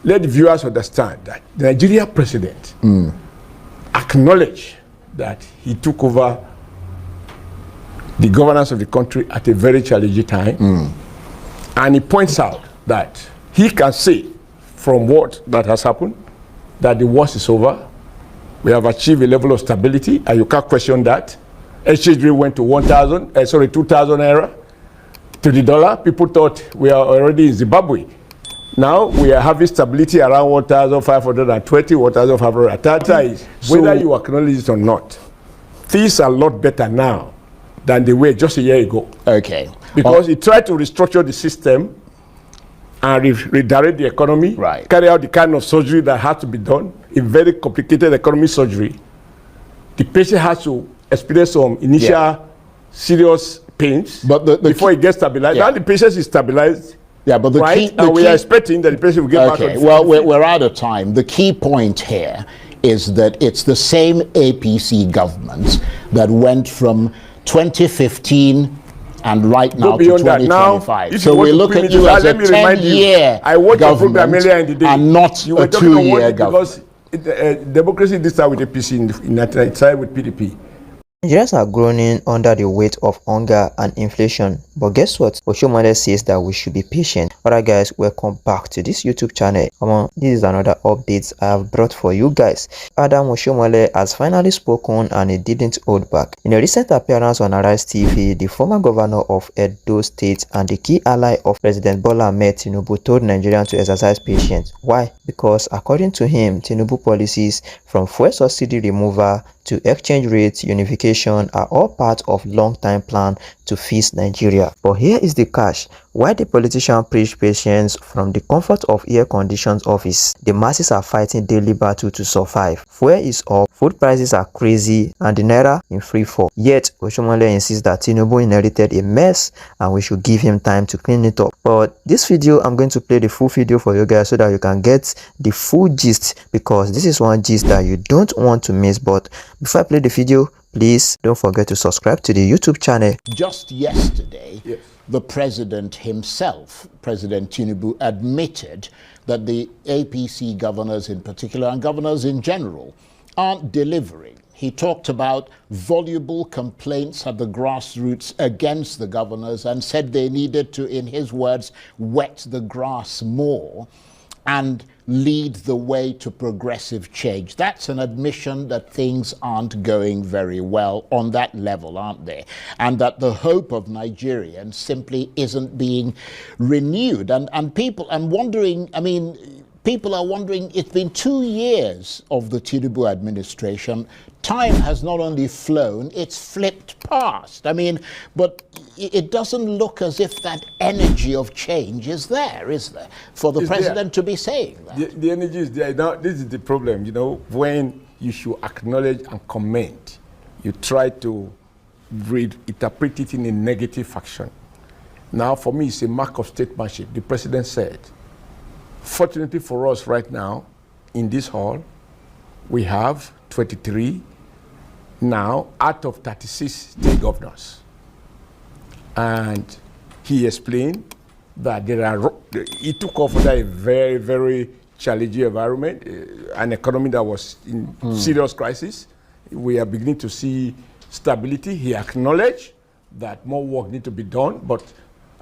let the viewers understand that the Nigeria president acknowledged that he took over the governance of the country at a very challenging time. And he points out that he can say from what that has happened that the worst is over. We have achieved a level of stability, and you can't question that. Exchange rate went to 2,000 naira to the dollar. People thought we are already in Zimbabwe. Now we are having stability around 1,520, 1,530. So, whether you acknowledge it or not, things are a lot better now than they were just a year ago. Okay. Because he tried to restructure the system and redirect the economy, carry out the kind of surgery that had to be done, a very complicated economy surgery. The patient has to experience some initial serious pains before he gets stabilized. Now the patient is stabilized. Yeah, but we are expecting that the patient will get back on. Well, we're out of time. The key point here is that it's the same APC government that went from 2015 and right now to 2025. Now, so we look at you as a 10-year government and not a 2-year government. Because democracy did start with APC in 1995 with PDP. Nigerians are groaning under the weight of hunger and inflation, but guess what? Oshiomhole says that we should be patient. Alright guys, welcome back to this YouTube channel. Come on, this is another update I have brought for you guys. Adam Oshiomhole has finally spoken and he didn't hold back. In a recent appearance on Arise TV, the former governor of Edo State and the key ally of President Bola Ahmed Tinubu told Nigerians to exercise patience. Why? Because according to him, Tinubu policies from fuel subsidy removal to exchange rate unification are all part of long-time plan to fix Nigeria. But here is the catch. Why the politician preach patience from the comfort of air-conditioned office? The masses are fighting daily battle to survive. Fuel is up, food prices are crazy, and the naira in free fall. Yet, Oshiomhole insists that Tinubu inherited a mess and we should give him time to clean it up. But this video, I'm going to play the full video for you guys so that you can get the full gist, because this is one gist that you don't want to miss. But before I play the video, please don't forget to subscribe to the YouTube channel. Just yesterday, the president himself, President Tinubu, admitted that the APC governors in particular and governors in general aren't delivering. He talked about voluble complaints at the grassroots against the governors and said they needed to, in his words, wet the grass more and lead the way to progressive change. That's an admission that things aren't going very well on that level, aren't they? And that the hope of Nigerians simply isn't being renewed. And people, I'm wondering, I mean, people are wondering, it's been 2 years of the Tinubu administration. Time has not only flown, it's flipped past. I mean, but it doesn't look as if that energy of change is there, for the president to be saying that? The energy is there. Now, this is the problem, you know, when you should acknowledge and comment, you try to interpret it in a negative fashion. Now, for me, it's a mark of statesmanship. The president said, fortunately for us right now, in this hall, we have 23 now out of 36 state governors. And he explained that he took off under a very, very challenging environment, an economy that was in serious crisis. We are beginning to see stability. He acknowledged that more work needs to be done, but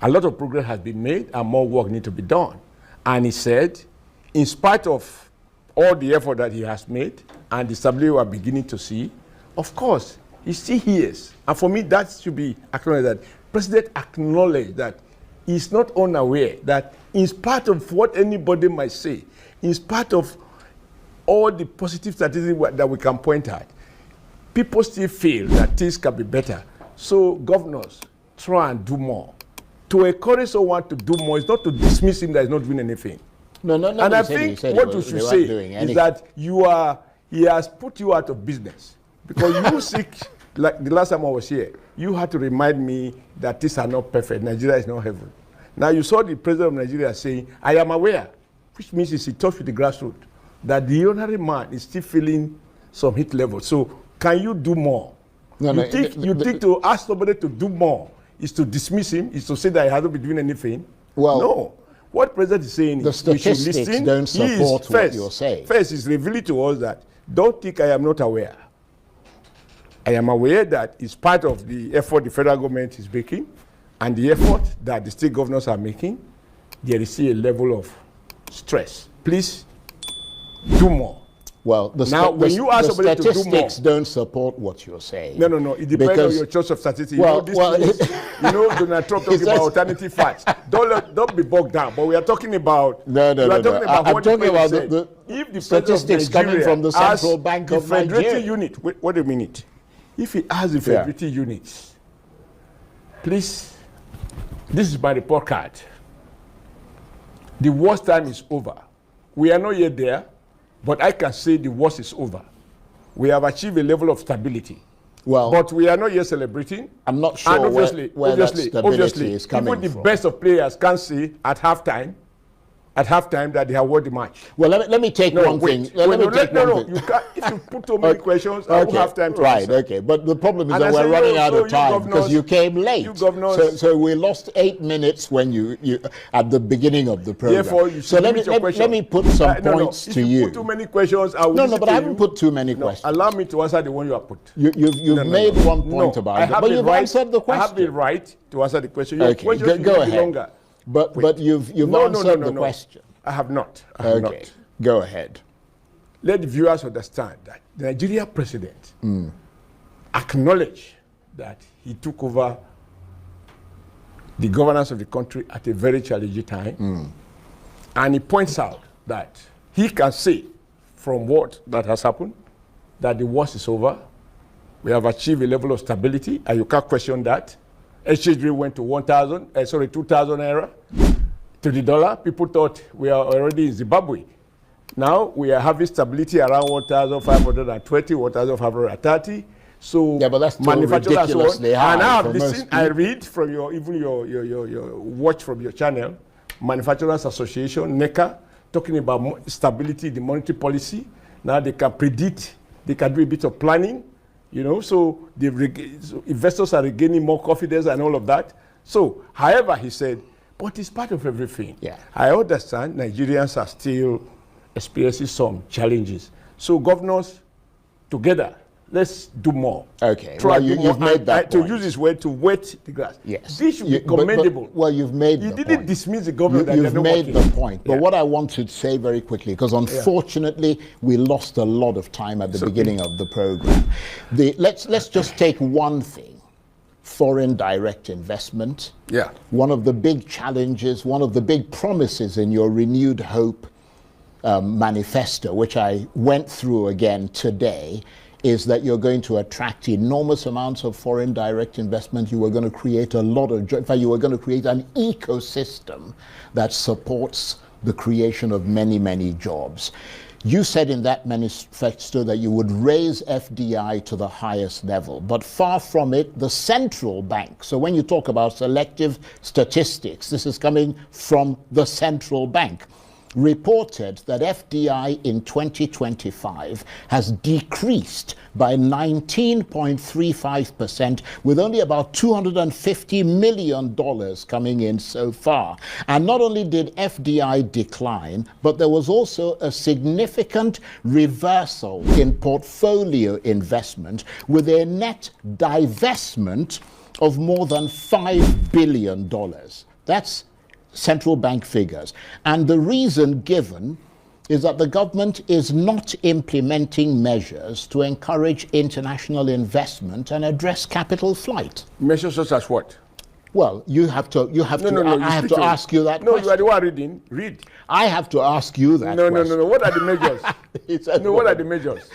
a lot of progress has been made and more work needs to be done. And he said, in spite of all the effort that he has made and the stability we are beginning to see, of course, he still hears. And for me, that should be acknowledged, that President acknowledged that he's not unaware that in spite of what anybody might say, in spite of all the positive statistics that we can point at, people still feel that things can be better. So governors, try and do more. To encourage someone to do more is not to dismiss him that he's not doing anything. No. And I think what you should say is that he has put you out of business. Because you seek, like the last time I was here, you had to remind me that things are not perfect. Nigeria is not heaven. Now you saw the president of Nigeria saying, I am aware, which means he's in touch with the grassroots, that the ordinary man is still feeling some hit level. So can you do more? You think to ask somebody to do more is to dismiss him, is to say that he hasn't been doing anything? Well, no. what President is saying The is we should statistics listen. don't support what you're saying. First, is revealing to us that don't think I am not aware. I am aware that it's part of the effort the federal government is making and the effort that the state governors are making. There is still a level of stress. Please do more. Well, when you ask somebody to do more, statistics don't support what you're saying. No. It depends on your choice of statistics. Well, Donald Trump talking about alternative facts. Don't be bogged down. But we are talking about. No. I'm talking about the if the statistics coming from the Central Bank of Nigeria. Unit. Wait a minute. If he has the federative units, please. This is my report card. The worst time is over. We are not yet there. But I can say the worst is over. We have achieved a level of stability. Well, but we are not yet celebrating. I'm not sure and where that stability is coming from. Even the best of players can say at halftime that they have won the match. Well, let me take one thing. You can't, if you put too many questions, I will have time to answer. Okay. But the problem is that we're running out of time because you came late. So we lost 8 minutes when you at the beginning of the program. Therefore, you so let me put some points to you. If you put too many questions, I will No, but I haven't put too many questions. Allow me to answer the one you have put. You've made one point about it, but you've answered the question. I have the right to answer the question. Okay, go ahead. But you've answered the question. I have not. Okay, go ahead. Let the viewers understand that the Nigerian president acknowledged that he took over the governance of the country at a very challenging time. And he points out that he can say from what that has happened that the worst is over. We have achieved a level of stability, and you can't question that. Exchange rate went to 2,000 naira to the dollar. People thought we are already in Zimbabwe. Now we are having stability around 1,520, 1,530. So yeah, but that's ridiculously high. And I have listened. I read from your watch from your channel, Manufacturers Association, NECA, talking about stability, the monetary policy. Now they can predict. They can do a bit of planning. So investors are regaining more confidence and all of that. So, however, he said, but it's part of everything. Yeah. I understand Nigerians are still experiencing some challenges. So, governors, together, let's do more. Okay. You've made that point. To use this word, to wet the grass. Yes. This should be commendable. You've made the point. You didn't dismiss the government. You've made the point. But what I want to say very quickly, because unfortunately we lost a lot of time at the beginning of the program. Let's just take one thing. Foreign direct investment. Yeah. One of the big challenges, one of the big promises in your Renewed Hope manifesto, which I went through again today, is that you're going to attract enormous amounts of foreign direct investment. You were going to create a lot of, in fact, you were going to create an ecosystem that supports the creation of many, many jobs. You said in that manifesto that you would raise FDI to the highest level, but far from it, the central bank. So when you talk about selective statistics, this is coming from the central bank, reported that FDI in 2025 has decreased by 19.35%, with only about $250 million coming in so far. And not only did FDI decline, but there was also a significant reversal in portfolio investment, with a net divestment of more than $5 billion. That's central bank figures. And the reason given is that the government is not implementing measures to encourage international investment and address capital flight. Measures such as what? Well, I have to ask you that question. No, you are the one reading. Read. I have to ask you that question. No. What are the measures? What are the measures?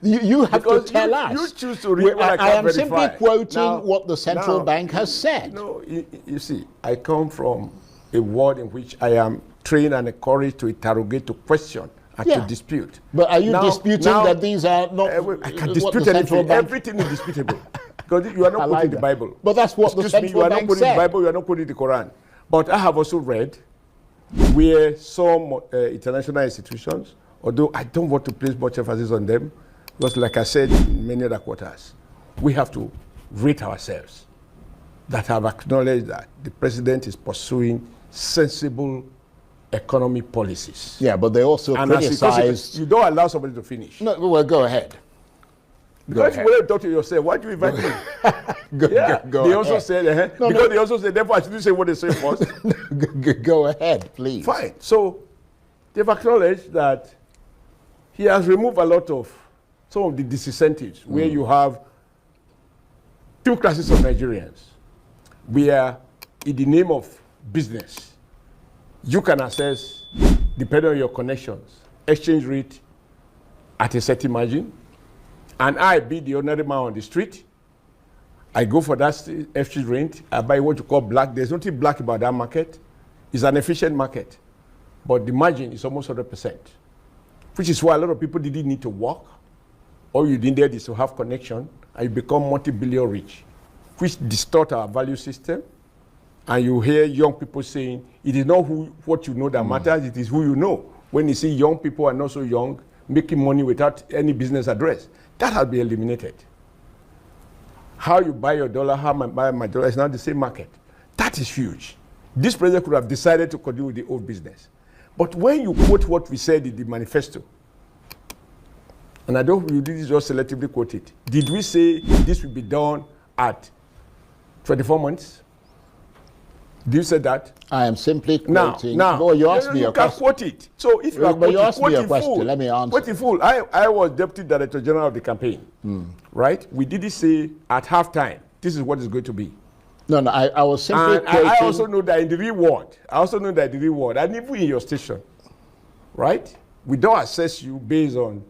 You have to tell us. You choose to read what I can am verify. simply quoting what the central bank has said. No, you see, I come from a world in which I am trained and encouraged to interrogate, to question, and to dispute. But are you disputing that these are not? I can dispute anything. Everything is disputable. Because you are not quoting the Bible. But that's what the central bank said. You are not quoting the Bible, you are not quoting the Quran. But I have also read where some international institutions, although I don't want to place much emphasis on them, because like I said in many other quarters, we have to rate ourselves that have acknowledged that the president is pursuing sensible economy policies. Yeah, but they also And criticized... you don't allow somebody to finish. No, well, go ahead. Because if you want to talk to yourself, why do you invite me? Go they ahead. also said, because they also said, therefore I shouldn't say what they say first. Go ahead, please. Fine. So they've acknowledged that he has removed a lot of some of the disincentives where you have two classes of Nigerians where in the name of business you can access, depending on your connections, exchange rate at a certain margin, and I be the ordinary man on the street. I go for that exchange rate, I buy what you call black. There's nothing black about that market. It's an efficient market, but the margin is almost 100%, which is why a lot of people didn't need to work. All you needed is to have connection, and you become multi-billion rich, which distort our value system. And you hear young people saying, it is not what you know that matters, it is who you know. When you see young people are not so young, making money without any business address, that has been eliminated. How you buy your dollar, how I buy my dollar is not the same market. That is huge. This president could have decided to continue with the old business. But when you quote what we said in the manifesto, and I don't, you did just selectively quote it, did we say this will be done at 24 months? Did you say that? I am simply quoting. Now, no, you asked me a you can question. quote it. So if you are But you quoting, asked me a question, full, let me answer. Quote in full. I was Deputy Director General of the campaign, right? We didn't say at halftime, this is what it's going to be. No, I was simply And quoting. I also know that in the reward, and even in your station, right? We don't assess you based on,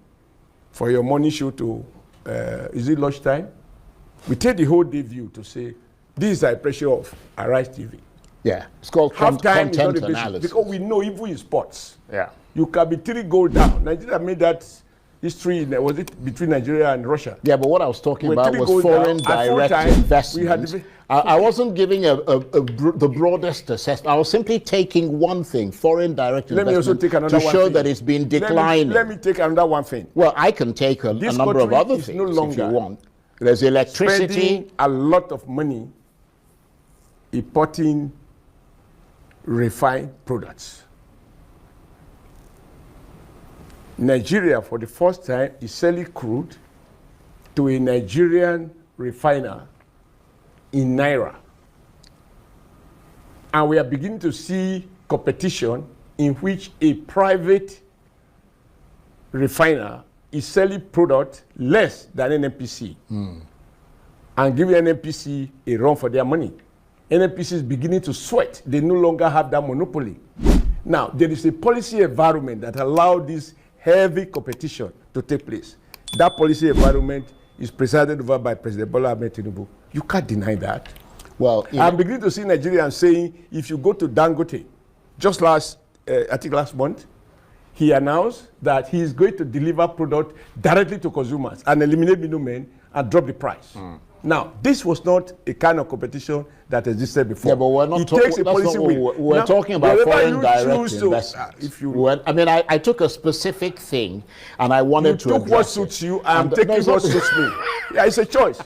for your morning show to, is it lunchtime? We take the whole day view to say, this is the pressure of Arise TV. Yeah, it's called Halftime is not content the basis, analysis. because we know even in sports, Yeah. you can be 3 goals down. Nigeria made that history, was it between Nigeria and Russia? Yeah, but what I was talking When about three was goes foreign down, at full direct time, we had investment. the- I wasn't giving the broadest assessment. I was simply taking one thing, foreign direct Let me also investment, take another to one show thing. that it's been declining. Let me take another one thing. Well, I can take a This number of country other is things no if longer you want. There's electricity. Spending a lot of money importing refined products. Nigeria, for the first time, is selling crude to a Nigerian refiner in Naira. And we are beginning to see competition in which a private refiner is selling product less than NNPC and giving NNPC a run for their money. NNPC is beginning to sweat. They no longer have that monopoly. Now, there is a policy environment that allows this heavy competition to take place. That policy environment is presided over by President Bola Ahmed Tinubu. You can't deny that. Well, I'm beginning to see Nigerians saying, if you go to Dangote, just I think last month, he announced that he is going to deliver product directly to consumers and eliminate middlemen and drop the price. Now, this was not a kind of competition that existed before. yeah, but we're not It takes a policy win. we're Now, talking about wherever foreign you direct choose to, investment. I mean, I took a specific thing and I wanted to took what address suits it. you, I'm And taking no, it's what not- suits me. Yeah, it's a choice.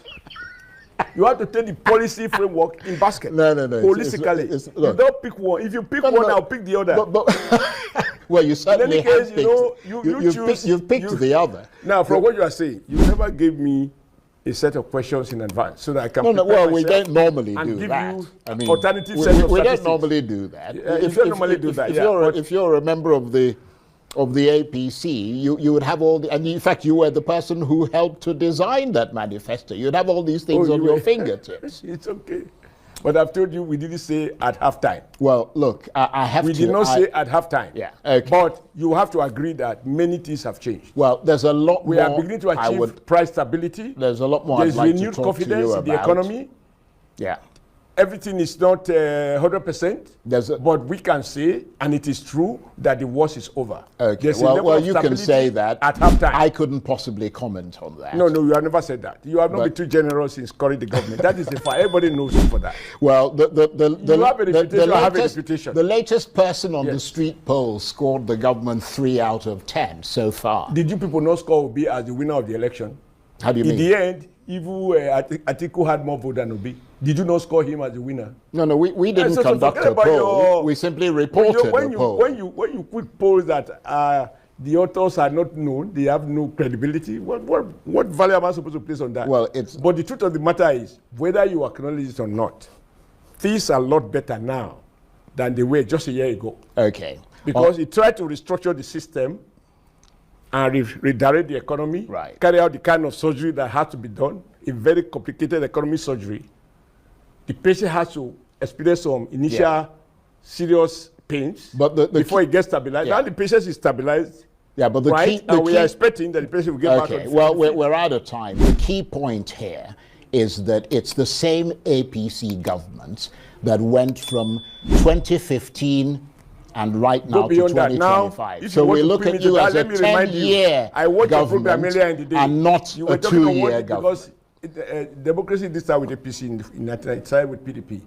You have to take the policy framework in basket. No. Holistically. You look. don't pick one. If you pick No, one, no. I'll pick the other. Well, you certainly In any case, have you picked, choose. you've picked the other. Now, from what you are saying, you never gave me a set of questions in advance so that I can prepare Well, we myself don't normally and do give that. you I mean, alternative we set of don't statistics. normally do that. If If you're a member of the APC, you would have all the, and in fact, you were the person who helped to design that manifesto. You'd have all these things on your fingertips. It's okay. But I've told you, we didn't say at halftime. Well, look, I have We to. did not say at halftime. Yeah, okay. But you have to agree that many things have changed. Well, there's a lot We more. are beginning to achieve price stability. There's a lot more. There's I'd like renewed to talk to you confidence in the about. economy. Yeah. Everything is not 100%, but we can say, and it is true, that the worst is over. Okay. There's a level Well, of you can stability say that. at halftime. I couldn't possibly comment on that. No, you have never said that. You have not been too generous in scoring the government. That is the fact. Everybody knows you for that. Well, the You have a reputation, I have a latest, reputation. the latest person on the Yes. street poll scored the government 3 out of 10 so far. Did you people not score Obi as the winner of the election? How do you In mean? the end, Atiku had more vote than Obi? Did you not score him as the winner? No, we didn't conduct a poll. We simply reported the poll. When you put polls that the authors are not known, they have no credibility, what value am I supposed to place on that? Well, but the truth of the matter is, whether you acknowledge it or not, things are a lot better now than they were just a year ago. Okay. Because he tried to restructure the system and redirect the economy, right, carry out the kind of surgery that had to be done, a very complicated economic surgery. The patient has to experience some initial serious pains before it gets stabilized. Now the patient is stabilized. Yeah, but we are expecting that the patient will get back on the well, we're out of time. The key point here is that it's the same APC government that went from 2015 and right now to 2025. Now, so we look at you as a 10-year government and not a 2-year government. Because democracy did start with APC in 1990, it started with PDP.